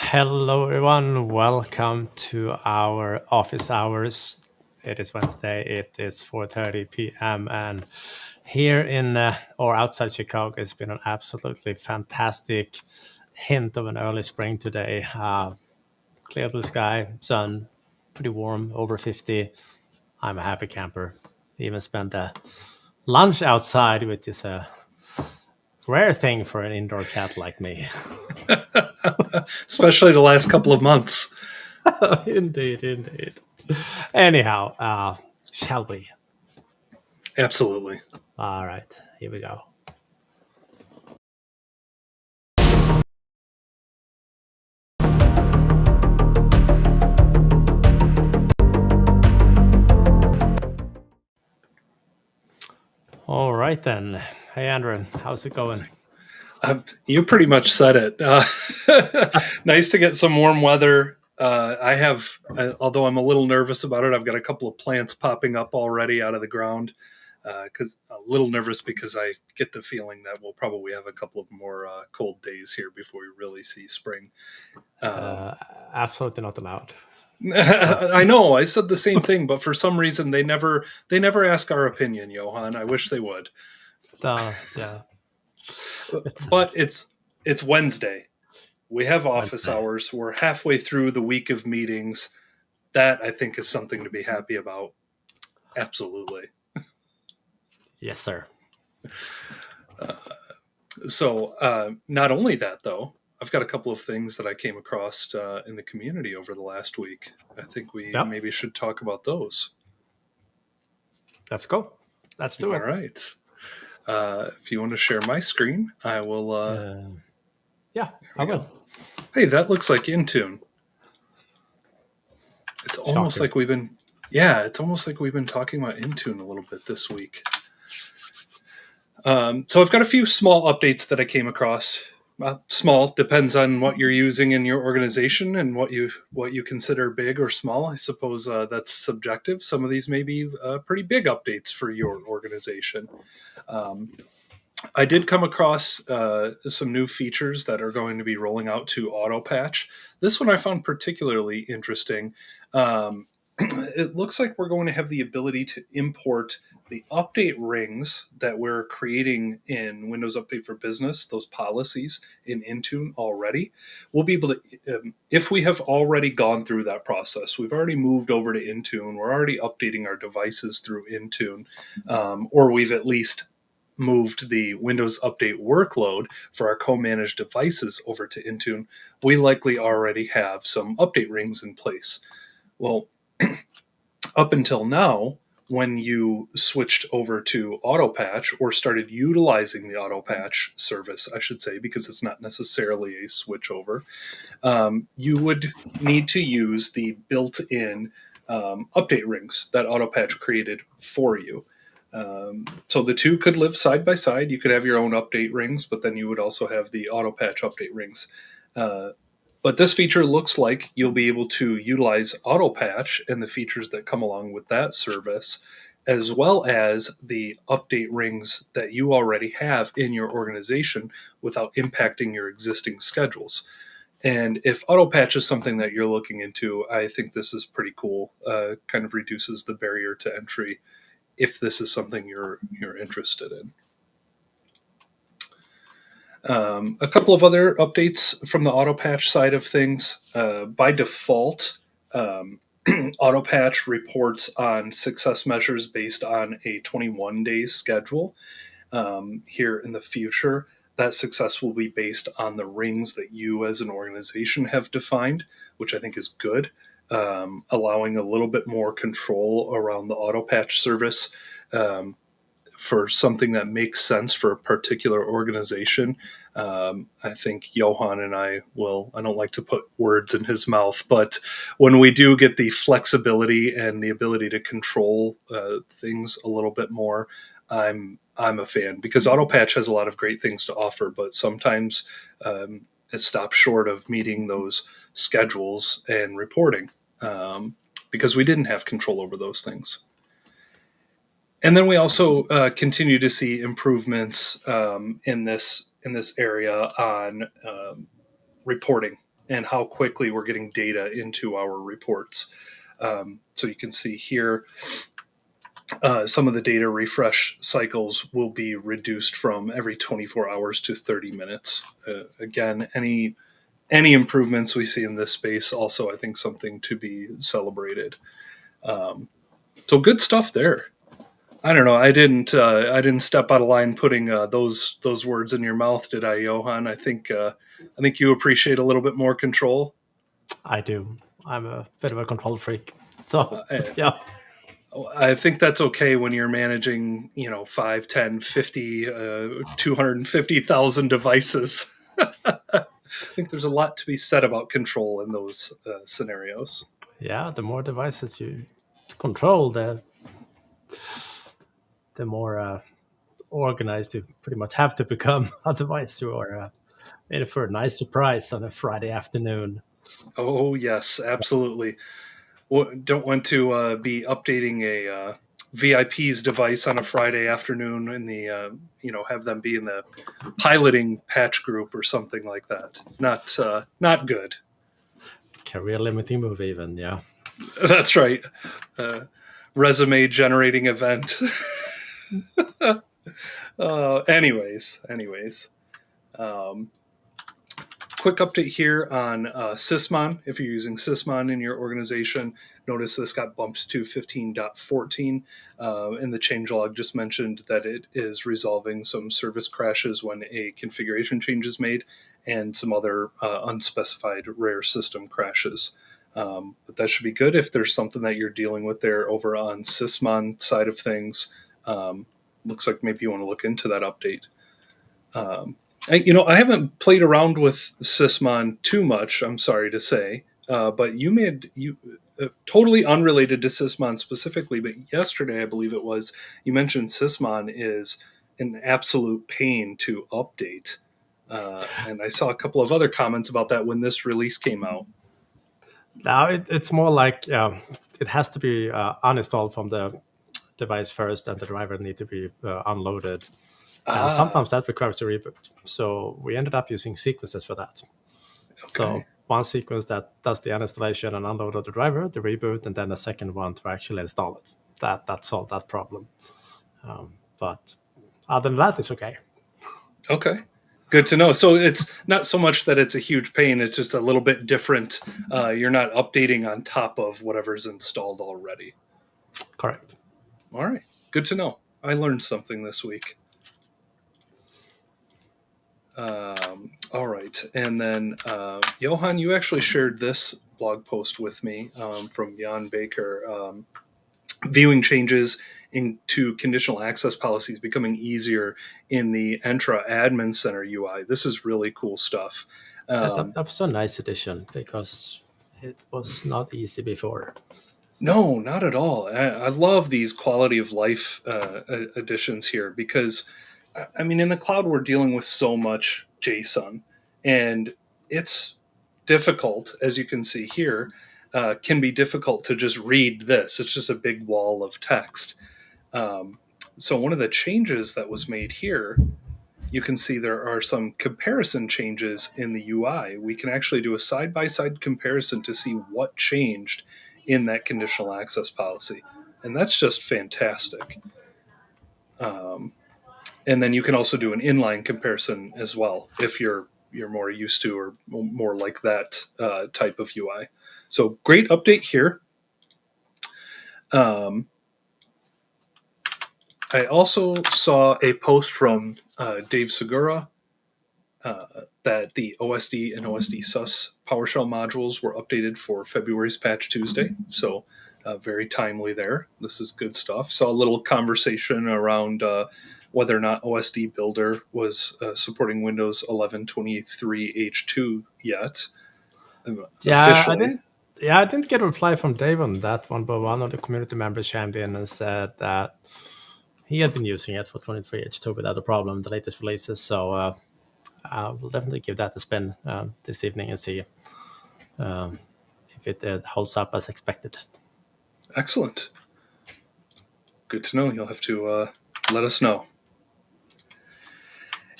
Hello, everyone. Welcome to our office hours. It is Wednesday. It is 4:30 p.m. And here in or outside Chicago, it's been an absolutely fantastic hint of an early spring today. Clear blue sky, sun, pretty warm, over 50. I'm a happy camper. Even spent a lunch outside, which is a rare thing for an indoor cat like me. Especially the last couple of months. Indeed. Anyhow, shall we? Absolutely. All right, here we go. All right then. Hey, Andrew, how's it going? You pretty much said it. Nice to get some warm weather. Although I'm a little nervous about it, I've got a couple of plants popping up already out of the ground. Because a little nervous because I get the feeling that we'll probably have a couple of more cold days here before we really see spring. Absolutely not allowed. I know. I said the same thing, but for some reason they never ask our opinion, Johan. I wish they would. Yeah. But it's Wednesday. We have office hours. We're halfway through the week of meetings. That I think is something to be happy about. Absolutely. Yes, sir. So not only that, though, I've got a couple of things that I came across in the community over the last week. I think we maybe should talk about those. Let's go. Let's do it. All right. If you want to share my screen, I will. Yeah, I will. Hey, that looks like Intune. It's almost like we've been. Yeah, it's almost like we've been talking about Intune a little bit this week. So I've got a few small updates that I came across. Small depends on what you're using in your organization and what you consider big or small. I suppose that's subjective. Some of these may be pretty big updates for your organization. I did come across some new features that are going to be rolling out to Autopatch. This one I found particularly interesting. It looks like we're going to have the ability to import the update rings that we're creating in Windows Update for Business, those policies in Intune already. We'll be able to, if we have already gone through that process, we've already moved over to Intune, we're already updating our devices through Intune, or we've at least moved the Windows Update workload for our co-managed devices over to Intune, we likely already have some update rings in place. Well, up until now, when you switched over to Autopatch or started utilizing the Autopatch service, I should say, because it's not necessarily a switchover, you would need to use the built-in update rings that Autopatch created for you. So the two could live side by side. You could have your own update rings, but then you would also have the Autopatch update rings. But this feature looks like you'll be able to utilize Autopatch and the features that come along with that service, as well as the update rings that you already have in your organization without impacting your existing schedules. And if Autopatch is something that you're looking into, I think this is pretty cool. Kind of reduces the barrier to entry if this is something you're interested in. A couple of other updates from the Autopatch side of things. By default, Autopatch reports on success measures based on a 21-day schedule. Here in the future, that success will be based on the rings that you as an organization have defined, which I think is good, allowing a little bit more control around the Autopatch service. For something that makes sense for a particular organization. I think Johan and I don't like to put words in his mouth, but when we do get the flexibility and the ability to control things a little bit more, I'm a fan, because Autopatch has a lot of great things to offer, but sometimes it stops short of meeting those schedules and reporting because we didn't have control over those things. And then we also continue to see improvements in this area on reporting and how quickly we're getting data into our reports. So you can see here, some of the data refresh cycles will be reduced from every 24 hours to 30 minutes. Again, any improvements we see in this space, also I think something to be celebrated. So good stuff there. I don't know. I didn't step out of line putting those words in your mouth, did I, Johan? I think you appreciate a little bit more control. I do. I'm a bit of a control freak. So yeah. I think that's okay when you're managing, 5, 10, 50, 250,000 devices. I think there's a lot to be said about control in those scenarios. Yeah, the more devices you control, the more organized you pretty much have to become. Otherwise, you are in for a nice surprise on a Friday afternoon. Oh, yes, absolutely. Don't want to be updating a VIP's device on a Friday afternoon in the, have them be in the piloting patch group or something like that. Not good. Career limiting move, even, yeah. That's right. Resume generating event. Anyways. Quick update here on Sysmon. If you're using Sysmon in your organization, notice this got bumped to 15.14. And the changelog just mentioned that it is resolving some service crashes when a configuration change is made and some other unspecified rare system crashes. But that should be good if there's something that you're dealing with there over on Sysmon side of things. Looks like maybe you want to look into that update. I haven't played around with Sysmon too much, I'm sorry to say, but you totally unrelated to Sysmon specifically, but yesterday, I believe it was, you mentioned Sysmon is an absolute pain to update. And I saw a couple of other comments about that when this release came out. Now it's more like it has to be uninstalled from the device first, and the driver need to be unloaded. And sometimes that requires a reboot. So we ended up using sequences for that. Okay. So one sequence that does the uninstallation and unload of the driver, the reboot, and then a second one to actually install it. That solved that problem. But other than that, it's okay. Okay. Good to know. So it's not so much that it's a huge pain, it's just a little bit different. You're not updating on top of whatever's installed already. Correct. All right. Good to know. I learned something this week. All right. And then, Johan, you actually shared this blog post with me from Jan Baker. Viewing changes into conditional access policies becoming easier in the Entra Admin Center UI. This is really cool stuff. That was a nice addition because it was not easy before. No, not at all. I love these quality of life additions here because, I mean, in the cloud, we're dealing with so much JSON, and it's difficult, as you can see here, can be difficult to just read this. It's just a big wall of text. So one of the changes that was made here, you can see there are some comparison changes in the UI. We can actually do a side-by-side comparison to see what changed in that conditional access policy. And that's just fantastic. And then you can also do an inline comparison as well if you're more used to or more like that type of UI. So great update here. I also saw a post from Dave Segura that the OSD and OSD SUS PowerShell modules were updated for February's Patch Tuesday. So very timely there. This is good stuff. Saw a little conversation around whether or not OSD Builder was supporting Windows 11 23H2 yet. Officially. I didn't get a reply from Dave on that one, but one of the community members chimed in and said that he had been using it for 23H2 without a problem in the latest releases. So we'll definitely give that a spin this evening and see if it holds up as expected. Excellent. Good to know. You'll have to let us know.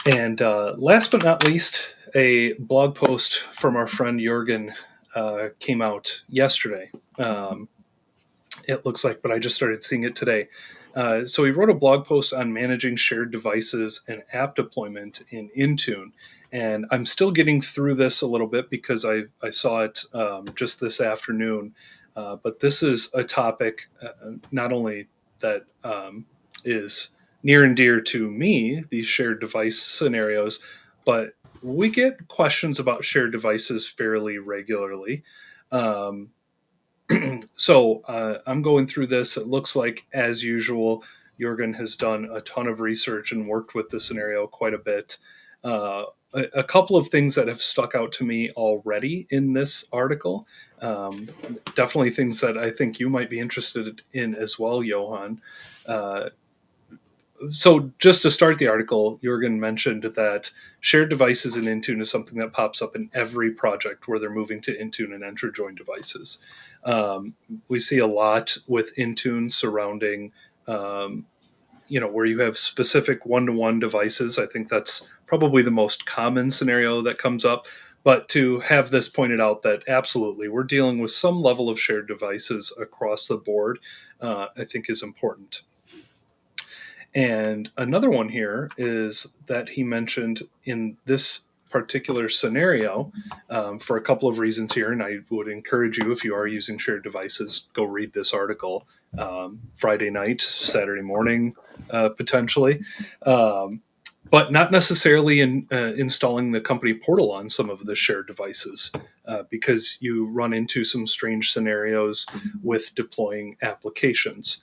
And last but not least, a blog post from our friend Jürgen came out yesterday. It looks like, but I just started seeing it today. So he wrote a blog post on managing shared devices and app deployment in Intune. And I'm still getting through this a little bit because I saw it just this afternoon. But this is a topic not only that is near and dear to me, these shared device scenarios, but we get questions about shared devices fairly regularly. So I'm going through this. It looks like, as usual, Jürgen has done a ton of research and worked with the scenario quite a bit. A couple of things that have stuck out to me already in this article. Definitely things that I think you might be interested in as well, Johan. So just to start the article, Jürgen mentioned that shared devices in Intune is something that pops up in every project where they're moving to Intune and enter join devices. We see a lot with Intune surrounding, where you have specific one-to-one devices. I think that's probably the most common scenario that comes up. But to have this pointed out that absolutely we're dealing with some level of shared devices across the board, I think is important. And another one here is that he mentioned in this particular scenario, for a couple of reasons here, and I would encourage you, if you are using shared devices, go read this article Friday night, Saturday morning, potentially. But not necessarily in installing the company portal on some of the shared devices, because you run into some strange with deploying applications.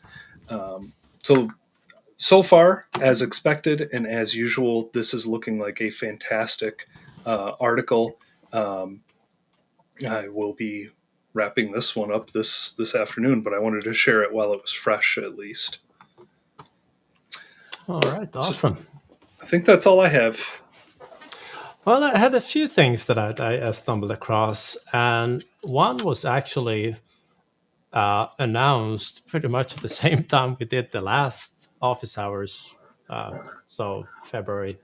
So far, as expected and as usual, this is looking like a fantastic article. I will be wrapping this one up this afternoon, but I wanted to share it while it was fresh, at least. All right, awesome. So I think that's all I have. Well, I had a few things that I stumbled across, and one was actually announced pretty much at the same time we did the last office hours. So February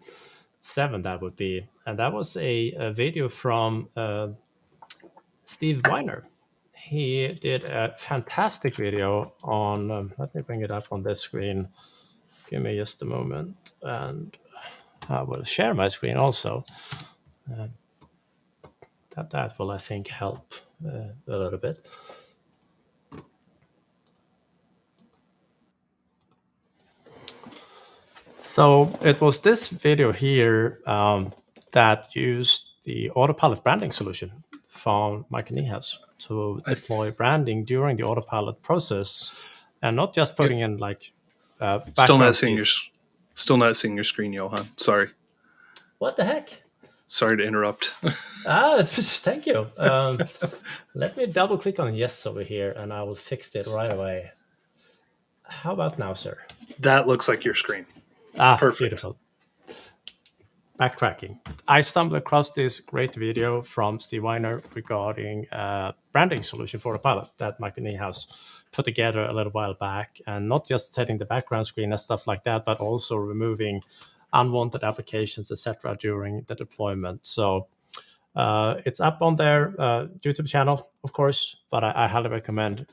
7th, that would be. And that was a video from Steve Weiner. He did a fantastic video on, let me bring it up on this screen. Give me just a moment. And I will share my screen also. That will, I think, help a little bit. So it was this video here that used the Autopilot branding solution from Microsoft to deploy branding during the Autopilot process, and not just putting in like still not seeing your screen, Johan. Sorry. What the heck? Sorry to interrupt. Thank you. Let me double click on yes over here, and I will fix it right away. How about now, sir? That looks like your screen. Perfect. Beautiful. Backtracking. I stumbled across this great video from Steve Weiner regarding a branding solution for Autopilot that Microsoft put together a little while back, and not just setting the background screen and stuff like that, but also removing unwanted applications, etc., during the deployment. So it's up on their YouTube channel, of course, but I highly recommend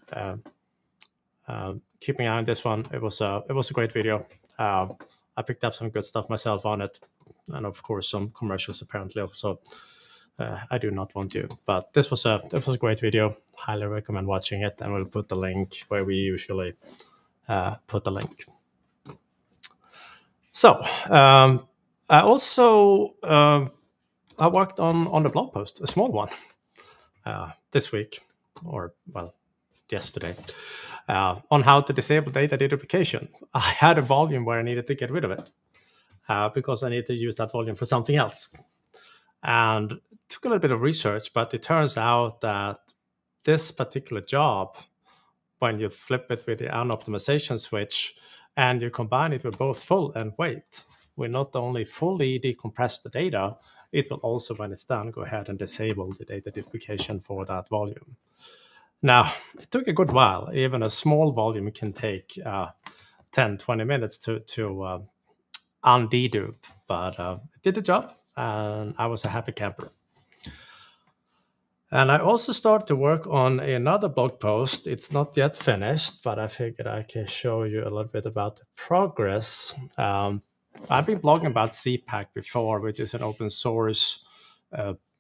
keeping an eye on this one. It was a great video. I picked up some good stuff myself on it, and of course some commercials apparently also. I do not want to, but this was a great video. Highly recommend watching it, and we'll put the link where we usually put the link. So I also I worked on the blog post, a small one, this week, or well, yesterday. On how to disable data deduplication. I had a volume where I needed to get rid of it because I needed to use that volume for something else. And it took a little bit of research, but it turns out that this particular job, when you flip it with the unoptimization switch and you combine it with both full and wait, will not only fully decompress the data, it will also, when it's done, go ahead and disable the data deduplication for that volume. Now, it took a good while. Even a small volume can take 10, 20 minutes to undedupe, but it did the job. and I was a happy camper. And I also started to work on another blog post. It's not yet finished, but I figured I can show you a little bit about the progress. I've been blogging about CPAC before, which is an open source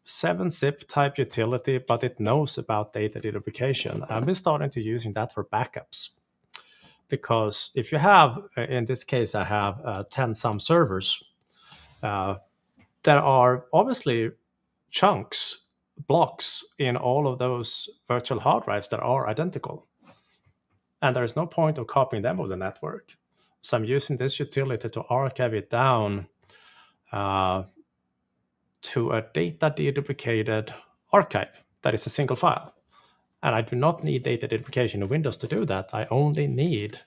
7-zip type utility, but it knows about data deduplication. I've been starting to using that for backups. Because if you have, in this case, I have 10 some servers, there are obviously chunks, blocks in all of those virtual hard drives that are identical. And there is no point of copying them over the network. So I'm using this utility to archive it down to a data deduplicated archive that is a single file. And I do not need data deduplication in Windows to do that. I only need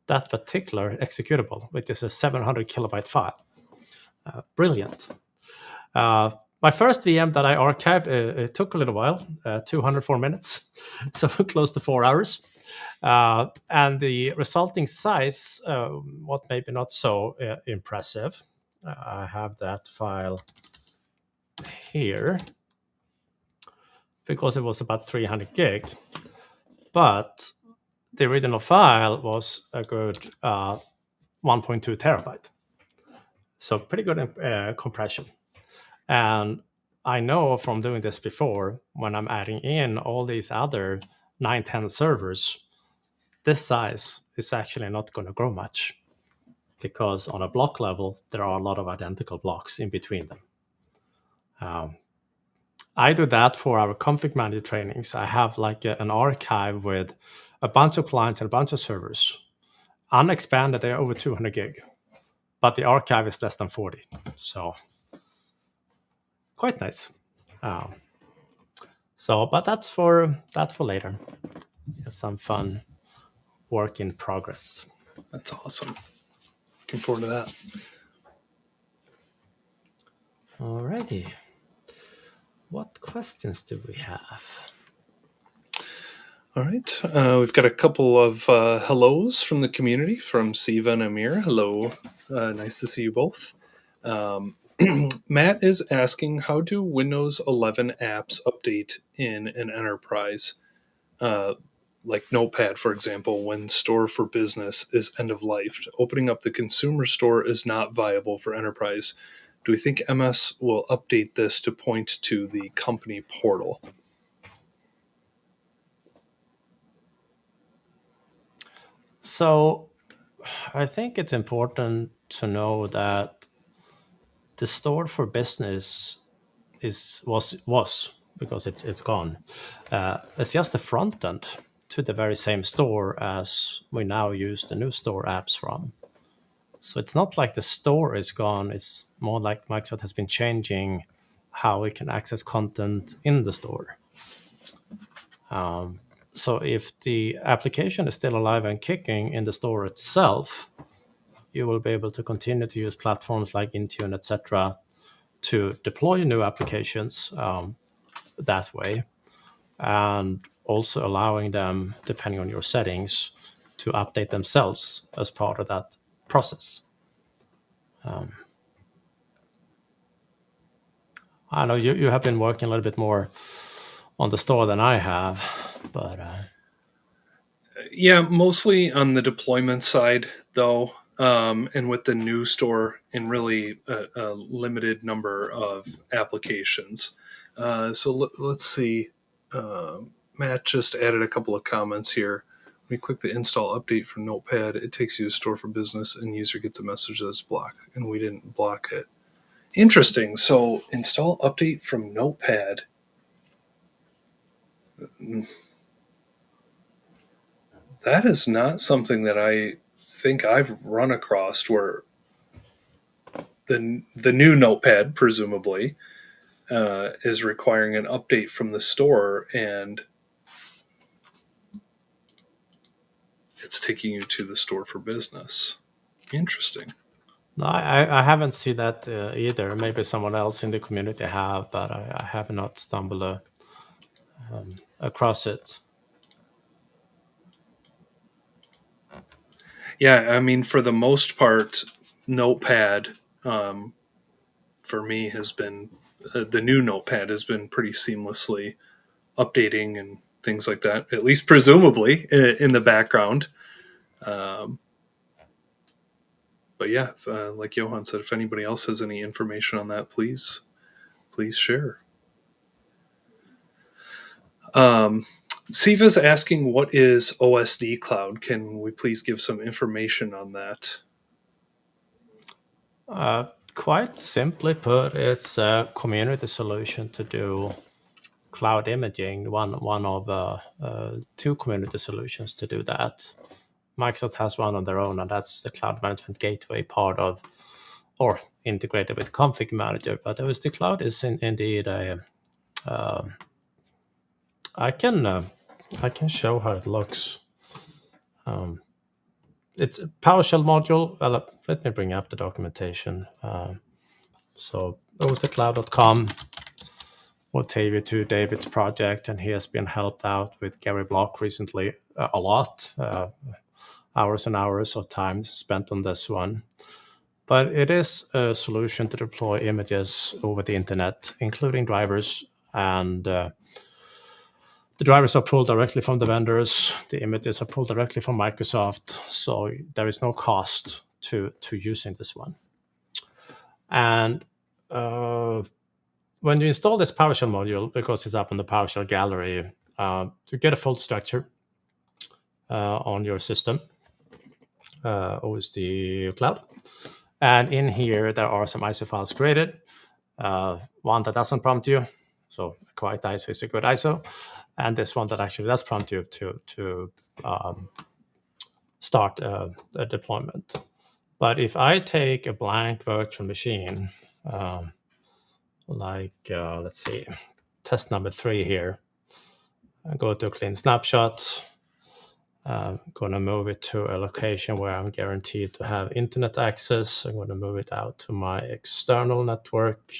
that particular executable, which is a 700 kilobyte file. Brilliant. My first VM that I archived, it took a little while, 204 minutes, so close to 4 hours. And the resulting size, what maybe not so impressive. I have that file here because it was about 300 gig. But the original file was a good 1.2 terabyte. So pretty good compression. And I know from doing this before, when I'm adding in all these other 9-10 servers, this size is actually not going to grow much because on a block level, there are a lot of identical blocks in between them. I do that for our ConfigMgr trainings. I have like an archive with a bunch of clients and a bunch of servers. Unexpanded, they're over 200 gig, but the archive is less than 40. So quite nice. But that's for later. Some fun work in progress. That's awesome. Looking forward to that. Alrighty. What questions do we have? All right. We've got a couple of hellos from the community, from Siva and Amir. Hello. Nice to see you both. Matt is asking, how do Windows 11 apps update in an enterprise? Like Notepad, for example, when Store for Business is end of life. Opening up the consumer store is not viable for enterprise. Do we think MS will update this to point to the company portal? So I think it's important to know that the Store for Business was because it's gone. It's just the front end to the very same store as we now use the new store apps from. So it's not like the store is gone. It's more like Microsoft has been changing how we can access content in the store. So if the application is still alive and kicking in the store itself, you will be able to continue to use platforms like Intune, etc., to deploy new applications that way, and also allowing them, depending on your settings, to update themselves as part of that process. I know you have been working a little bit more on the store than I have, but yeah, mostly on the deployment side, though, and with the new store in really a limited number of applications. Let's see. Matt just added a couple of comments here. When you click the install update for Notepad, it takes you to Store for Business, and user gets a message that it's blocked, and we didn't block it. Interesting. So install update from Notepad. That is not something that I think I've run across, where the new Notepad, presumably, is requiring an update from the store, and it's taking you to the Store for Business. Interesting. no, I haven't seen that either. Maybe someone else in the community have, but I have not stumbled across it. Yeah, I mean, for the most part, Notepad for me has been the new Notepad has been pretty seamlessly updating and things like that, at least presumably in the background. But yeah, like Johan said, if anybody else has any information on that, please share. Siva's asking, what is OSD Cloud? Can we please give some information on that? Quite simply put, it's a community solution to do cloud imaging. One of two community solutions to do that. Microsoft has one on their own, and that's the Cloud Management Gateway part of, or integrated with ConfigMgr. But OSD Cloud is indeed a. I can show how it looks. It's a PowerShell module. Well, let me bring up the documentation. So OtheCloud.com will take you to David's project, and he has been helped out with Gary Block recently a lot. Hours and hours of time spent on this one. But it is a solution to deploy images over the internet, including drivers, and the drivers are pulled directly from the vendors. The images are pulled directly from Microsoft, so there is no cost to using this one. And when you install this PowerShell module, because it's up on the PowerShell gallery, to get a full structure on your system, OSD Cloud. And in here, there are some ISO files created. One that doesn't prompt you, so a quiet ISO is a good ISO. And this one that actually does prompt you to start a deployment. But if I take a blank virtual machine, let's see, test number 3 here, I go to a clean snapshot. I'm going to move it to a location where I'm guaranteed to have internet access. I'm going to move it out to my external network.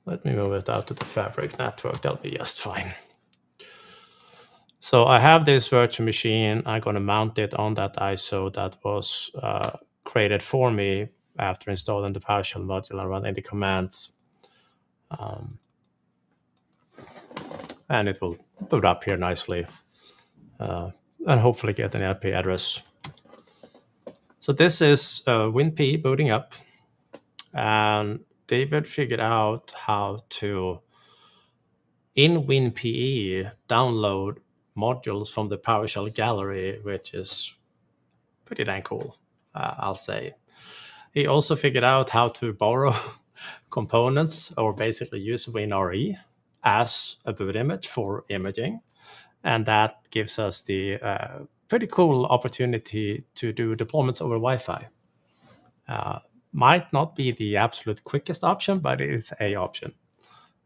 Let me move it out to the Fabric network. That'll be just fine. So I have this virtual machine. I'm going to mount it on that ISO that was created for me after installing the PowerShell module and running the commands. And it will boot up here nicely and hopefully get an IP address. So this is WinPE booting up, and David figured out how to, in WinPE, download modules from the PowerShell gallery, which is pretty dang cool, I'll say. He also figured out how to borrow components, or basically use WinRE as a boot image for imaging. And that gives us the pretty cool opportunity to do deployments over Wi-Fi. Might not be the absolute quickest option, but it is a option.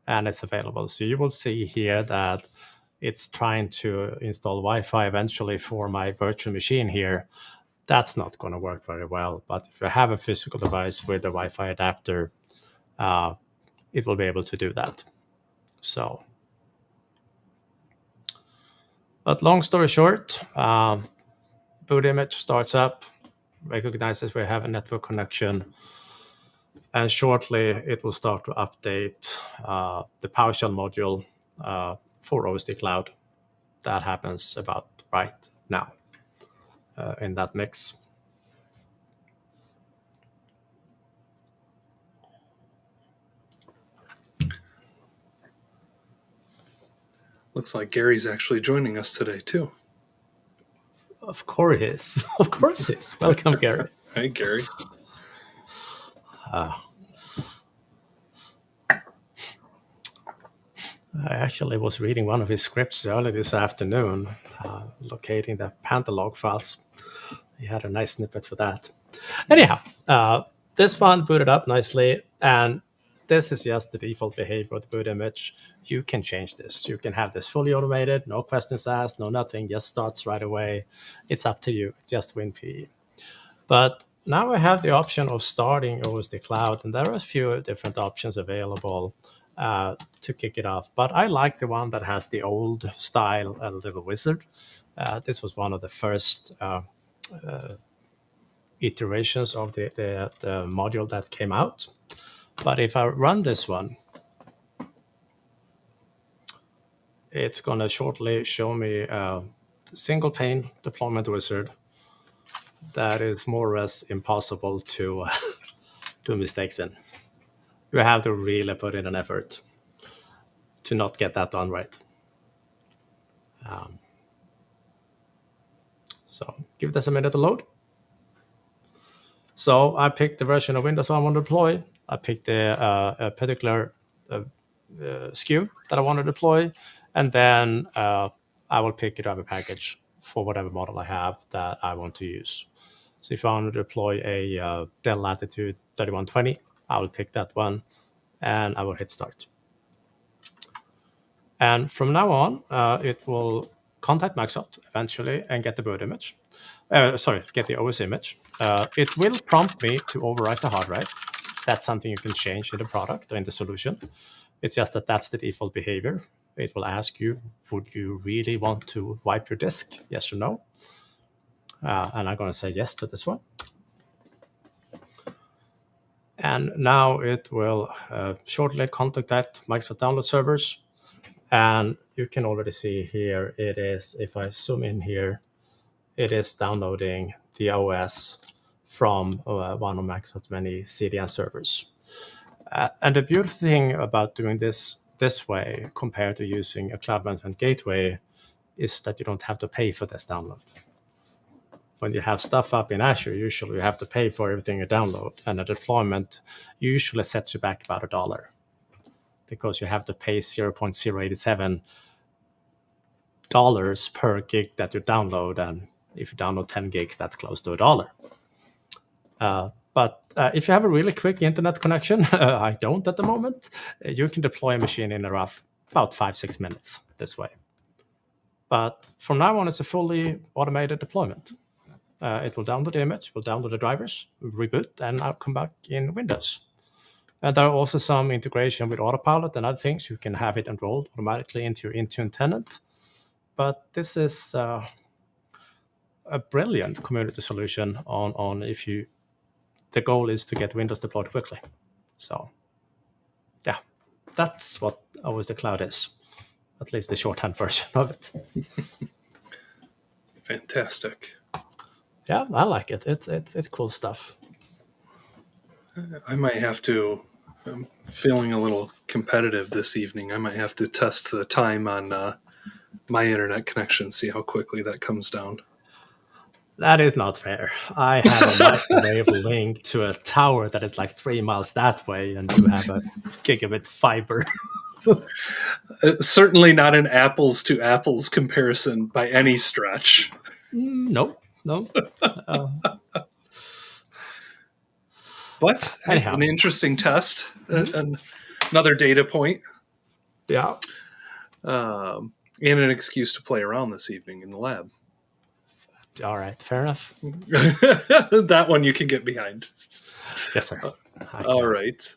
And it's available. So you will see here that it's trying to install Wi-Fi eventually for my virtual machine here. That's not going to work very well. But if you have a physical device with a Wi-Fi adapter, it will be able to do that. So, but long story short, boot image starts up, recognizes we have a network connection, and shortly it will start to update the PowerShell module for OSD Cloud. That happens about right now in that mix. Looks like Gary's actually joining us today too. Of course he is. Of course he is. Welcome, Gary. Hey, Gary. I actually was reading one of his scripts early this afternoon, locating the Pantalog files. He had a nice snippet for that. Anyhow, this one booted up nicely, and this is just the default behavior of the boot image. You can change this. You can have this fully automated, no questions asked, no nothing, just starts right away. It's up to you. It's just WinPE. But now I have the option of starting OSD Cloud, and there are a few different options available to kick it off. But I like the one that has the old style little wizard. This was one of the first iterations of the module that came out. But if I run this one, it's going to shortly show me a single pane deployment wizard that is more or less impossible to do mistakes in. You have to really put in an effort to not get that done right. So give this a minute to load. So I picked the version of Windows I want to deploy. I picked a particular SKU that I want to deploy, and then I will pick a driver package for whatever model I have that I want to use. So if I want to deploy a Dell Latitude 3120, I will pick that one, and I will hit start. And from now on, it will contact Microsoft eventually and get the boot image. Get the OS image. It will prompt me to overwrite the hard drive. That's something you can change in the product or in the solution. It's just that that's the default behavior. It will ask you, would you really want to wipe your disk? Yes or no? And I'm going to say yes to this one. And now it will shortly contact that Microsoft download servers. And you can already see here, it is, if I zoom in here, it is downloading the OS from one of Microsoft's many CDN servers. And the beautiful thing about doing this way compared to using a cloud management gateway is that you don't have to pay for this download. When you have stuff up in Azure, usually you have to pay for everything you download, and a deployment usually sets you back about $1 because you have to pay $0.087 per gig that you download, and if you download 10 gigs, that's close to $1. But if you have a really quick internet connection, I don't at the moment, you can deploy a machine in about 5-6 minutes this way. But from now on, it's a fully automated deployment. It will download the image, will download the drivers, reboot, and I'll come back in Windows. And there are also some integration with Autopilot and other things. You can have it enrolled automatically into your Intune tenant. But this is a brilliant community solution on if you, the goal is to get Windows deployed quickly. So yeah, that's what OtheCloud is, at least the shorthand version of it. Fantastic. Yeah, I like it. It's cool stuff. I might have to. I'm feeling a little competitive this evening. I might have to test the time on my internet connection, see how quickly that comes down. That is not fair. I have a microwave link to a tower that is like 3 miles that way, and you have a gigabit fiber. Certainly not an apples to apples comparison by any stretch. No. But Anyhow. An interesting test, and another data point. Yeah. And an excuse to play around this evening in the lab. All right, fair enough. That one you can get behind. Yes, sir. All right.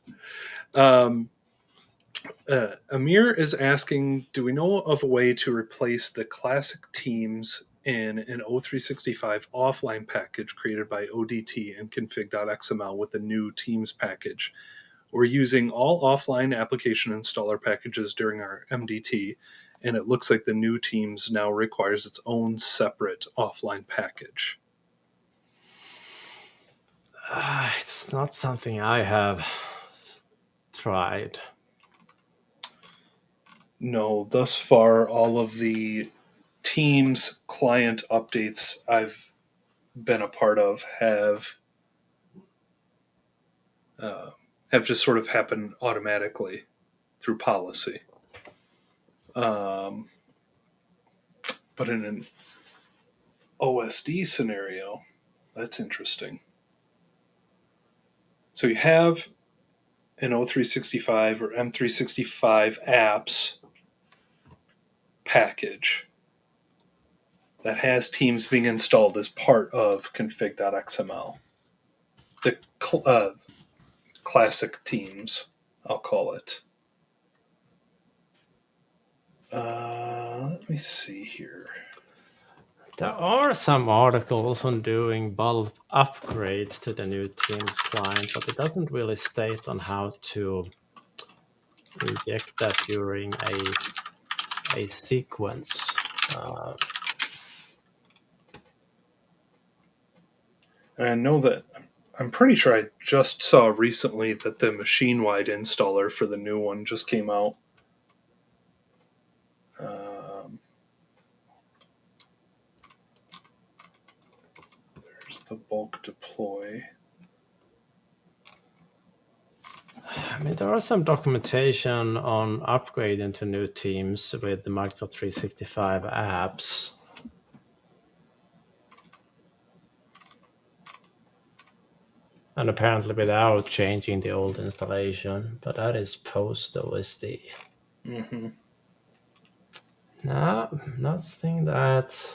Amir is asking, do we know of a way to replace the classic teams in an O365 offline package created by ODT and config.xml with the new Teams package? We're using all offline application installer packages during our MDT, and it looks like the new Teams now requires its own separate offline package. It's not something I have tried. No, thus far, all of the Teams client updates I've been a part of have just sort of happened automatically through policy. But in an OSD scenario, that's interesting. So you have an O365 or M365 apps package that has Teams being installed as part of config.xml. The classic Teams, I'll call it. Let me see here. There are some articles on doing bulk upgrades to the new Teams client, but it doesn't really state on how to inject that during a sequence. I know that I'm pretty sure I just saw recently that the machine-wide installer for the new one just came out. There's the bulk deploy. I mean, there are some documentation on upgrading to new Teams with the Microsoft 365 apps. And apparently without changing the old installation, but that is post OSD. Mm-hmm. No, nothing that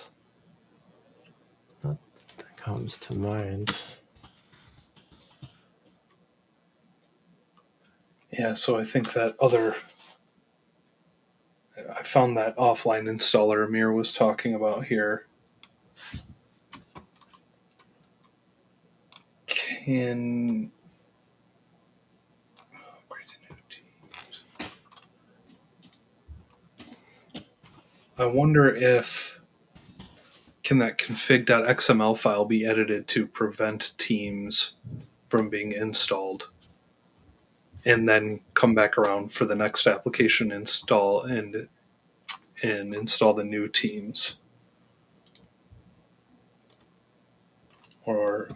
comes to mind. Yeah, so I think that I found that offline installer Amir was talking about here. Can I wonder if can that config.xml file be edited to prevent Teams from being installed, and then come back around for the next application install and install the new Teams? Or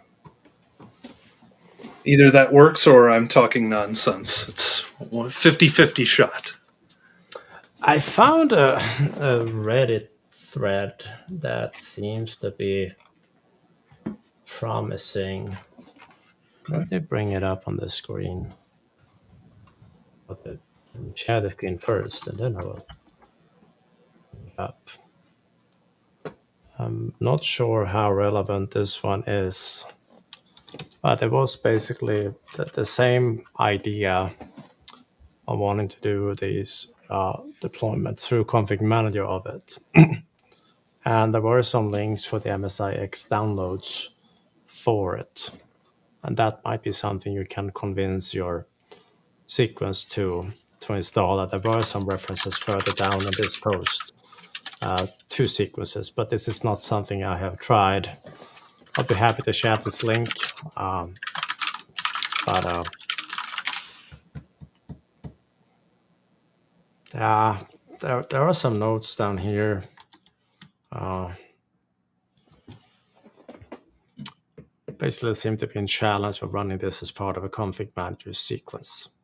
either that works or I'm talking nonsense. It's a 50-50 shot. I found a Reddit thread that seems to be promising. Let me bring it up on the screen. Okay, share the screen first, and then I will bring it up. I'm not sure how relevant this one is, but it was basically the same idea of wanting to do these deployments through ConfigMgr of it. And there were some links for the MSIX downloads for it. And that might be something you can convince your sequence to install. There were some references further down in this post to sequences, but this is not something I have tried. I'll be happy to share this link. There are some notes down here. Basically, seem to be in challenge of running this as part of a ConfigMgr sequence.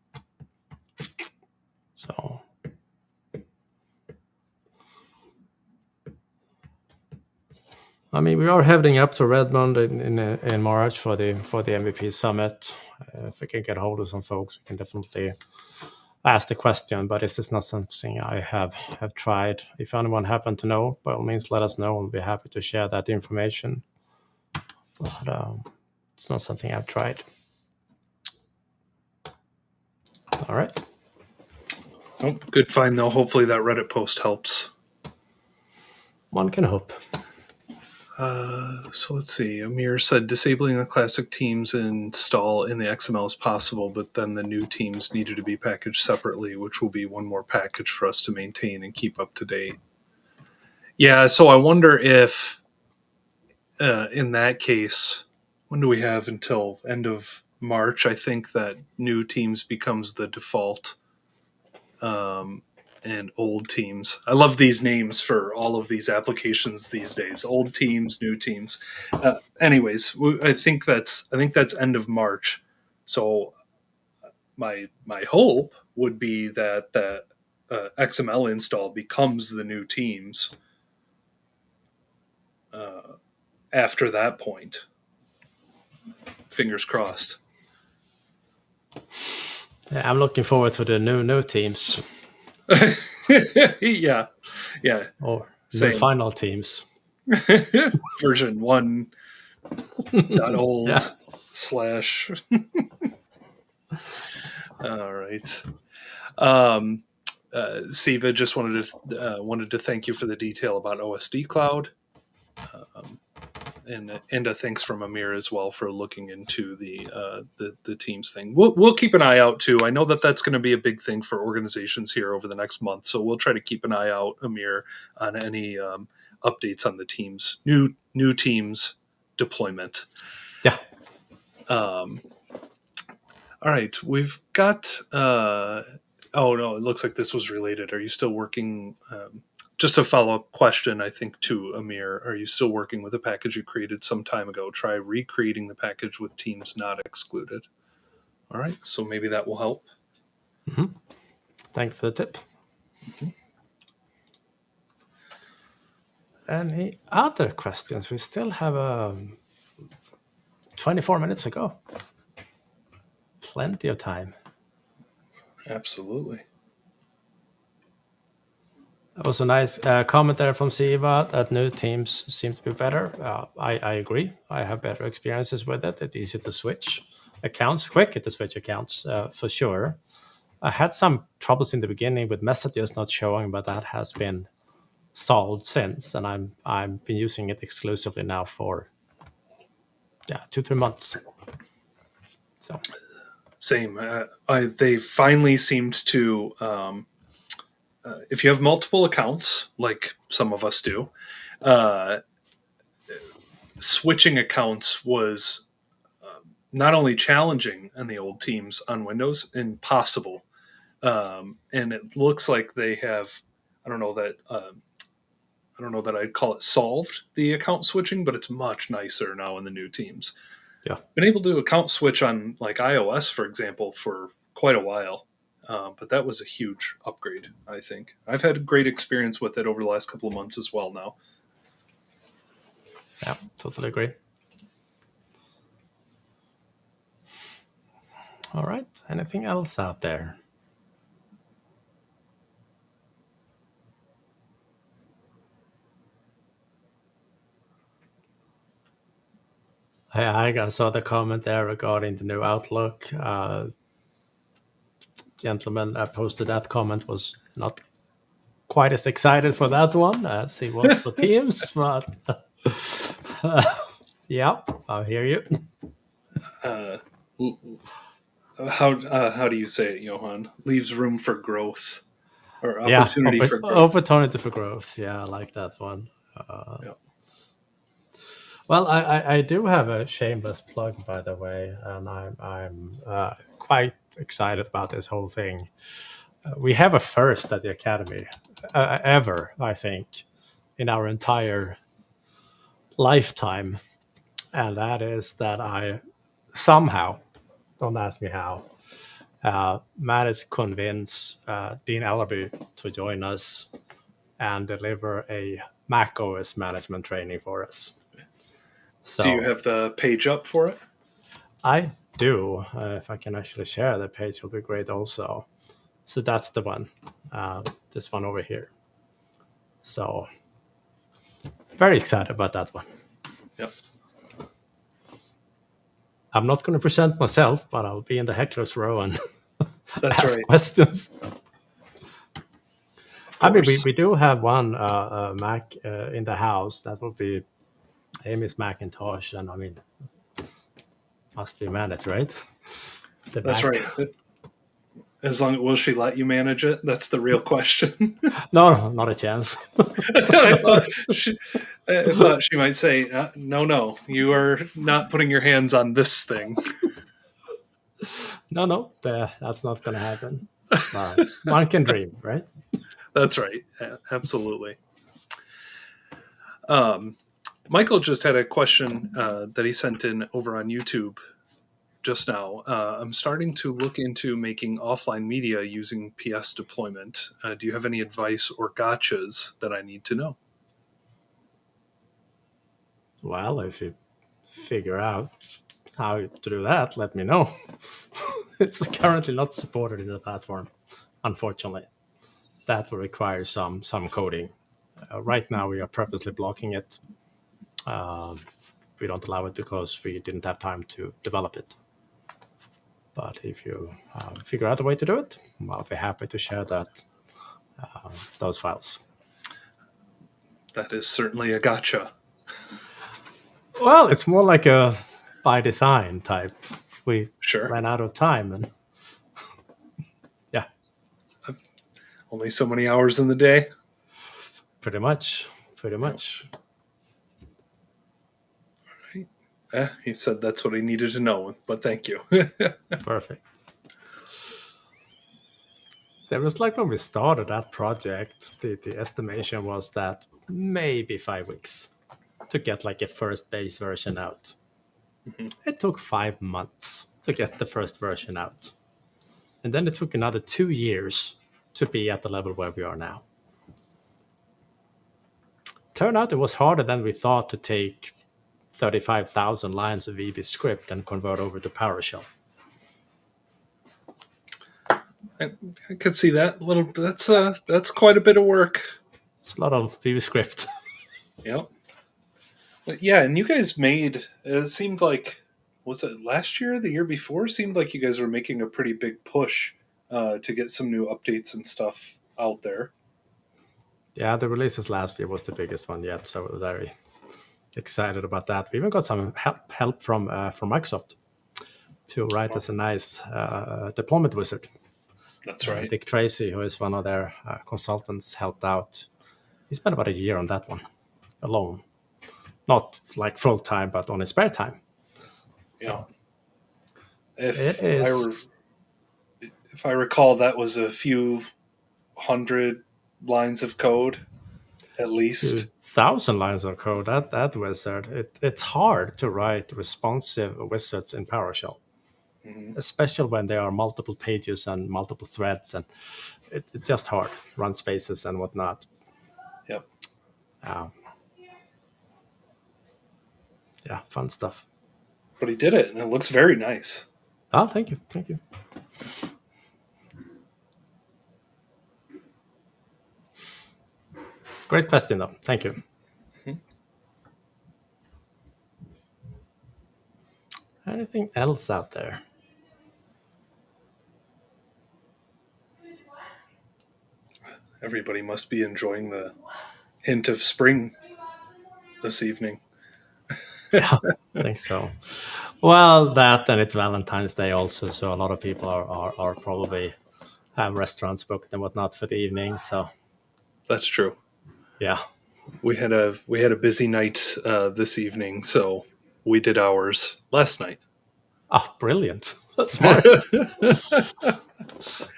So, I mean, we are heading up to Redmond in March for the MVP summit. If we can get hold of some folks, we can definitely ask the question. But this is not something I have tried. If anyone happen to know, by all means, let us know. We'll be happy to share that information. But it's not something I've tried. All right. Oh, good find though. Hopefully that Reddit post helps. One can hope. So let's see. Amir said disabling the classic Teams install in the XML is possible, but then the new Teams needed to be packaged separately, which will be one more package for us to maintain and keep up to date. Yeah, so I wonder if in that case, when do we have until end of March? I think that new Teams becomes the default. And old Teams. I love these names for all of these applications these days. Old Teams, new Teams. Anyways, I think that's end of March. So my hope would be that that XML install becomes the new Teams after that point. Fingers crossed. Yeah, I'm looking forward to the new Teams. yeah. Or Same. the final Teams. Version 1.old / All right. Siva just wanted to thank you for the detail about OSD Cloud. And a thanks from Amir as well for looking into the Teams thing. We'll keep an eye out too. I know that's going to be a big thing for organizations here over the next month, so we'll try to keep an eye out, Amir, on any updates on the Teams new Teams deployment. Yeah. All right, we've got. Oh no, it looks like this was related. Are you still working? Just a follow-up question, I think, to Amir. Are you still working with a package you created some time ago? Try recreating the package with teams not excluded. All right, so maybe that will help. Mm-hmm. Thank you for the tip. Mm-hmm. Any other questions? We still have 24 minutes ago. Plenty of time. Absolutely. That was a nice comment there from Siva that new teams seem to be better. I agree. I have better experiences with it. It's easy to switch accounts, quicker to switch accounts for sure. I had some troubles in the beginning with messages not showing, but that has been solved since, and I've been using it exclusively now for 2-3 months. So same. They finally seemed to. If you have multiple accounts, like some of us do, switching accounts was not only challenging in the old teams on Windows, impossible. And it looks like they have. I don't know that I'd call it solved the account switching, but it's much nicer now in the new teams. Yeah, been able to account switch on like iOS, for example, for quite a while. But that was a huge upgrade, I think. I've had a great experience with it over the last couple of months as well now. Yeah, totally agree. All right. Anything else out there? I saw the comment there regarding the new Outlook. Gentleman posted that comment, was not quite as excited for that one as he was for Teams, but yeah, I hear you. How do you say it, Johan? Leaves room for growth or opportunity for growth. Opportunity for growth. Yeah, I like that one. Yeah. Well, I do have a shameless plug, by the way, and I'm quite excited about this whole thing. We have a first at the Academy ever, I think, in our entire lifetime, and that is that I somehow, don't ask me how, managed to convince Dean Ellerby to join us and deliver a macOS management training for us. So, do you have the page up for it? I do. If I can actually share the page, will be great also. So that's the one, this one over here. So very excited about that one. Yep. I'm not going to present myself, but I'll be in the heckler's row and that's ask right. questions. I mean, we do have one Mac in the house. That will be Amy's Macintosh, and I mean, must be managed, right? That's Mac. Right. As long will she let you manage it? That's the real question. No, not a chance. I thought she might say, no, you are not putting your hands on this thing. No, that's not going to happen. One can dream, right? That's right. Absolutely. Michael just had a question that he sent in over on YouTube just now. I'm starting to look into making offline media using PS deployment. Do you have any advice or gotchas that I need to know? Well, if you figure out how to do that, let me know. It's currently not supported in the platform, unfortunately. That will require some coding. Right now, we are purposely blocking it. We don't allow it because we didn't have time to develop it. But if you figure out a way to do it, I'll be happy to share those files. That is certainly a gotcha. Well, it's more like a by design type. We Sure. ran out of time, and yeah, Only so many hours in the day. pretty much. Pretty much. He said that's what he needed to know, but thank you. Perfect. There was like when we started that project, the estimation was that maybe 5 weeks to get like a first base version out. It took 5 months to get the first version out. And then it took another 2 years to be at the level where we are now. Turned out it was harder than we thought to take 35,000 lines of VB script and convert over to PowerShell. I could see that. That's quite a bit of work. It's a lot of VB script. Yep. But yeah, and you guys made, it seemed like, was it last year or the year before? It seemed like you guys were making a pretty big push to get some new updates and stuff out there. Yeah, the releases last year was the biggest one yet, so we're very excited about that. We even got some help from Microsoft to write us a nice deployment wizard. That's right. Dick Tracy, who is one of their consultants, helped out. He spent about a year on that one alone. Not like full time, but on his spare time. So yeah. If I recall, that was a few hundred lines of code, at least. 1,000 lines of code. That wizard. It's hard to write responsive wizards in PowerShell, especially when there are multiple pages and multiple threads, and it's just hard. Run spaces and whatnot. Yep. Yeah, fun stuff. But he did it, and it looks very nice. Oh, thank you. Thank you. Great question, though. Thank you. Anything else out there? Everybody must be enjoying the hint of spring this evening. Yeah, I think so. Well, that and it's Valentine's Day also, so a lot of people are probably have restaurants booked and whatnot for the evening. So that's true. Yeah, we had a busy night this evening, so we did ours last night. Oh, brilliant! That's smart.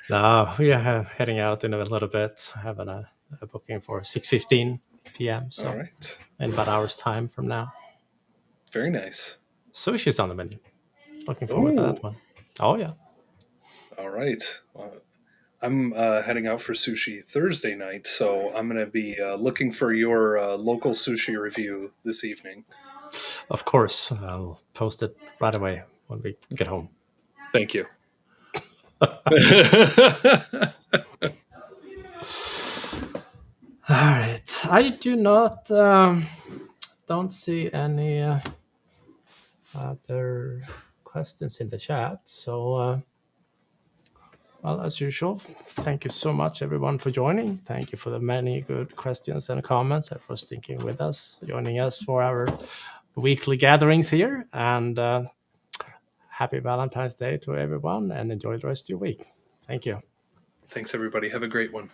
No, we are heading out in a little bit. Having a booking for 6:15 p.m. So all right, in about an hour's time from now. Very nice. Sushi's on the menu. Looking forward to that one. Oh yeah. All right. I'm heading out for sushi Thursday night, so I'm going to be looking for your local sushi review this evening. Of course, I'll post it right away when we get home. Thank you. All right. I do not don't see any other questions in the chat. So, well, as usual, thank you so much, everyone, for joining. Thank you for the many good questions and comments, and for sticking with us, joining us for our weekly gatherings here. And happy Valentine's Day to everyone, and enjoy the rest of your week. Thank you. Thanks, everybody. Have a great one.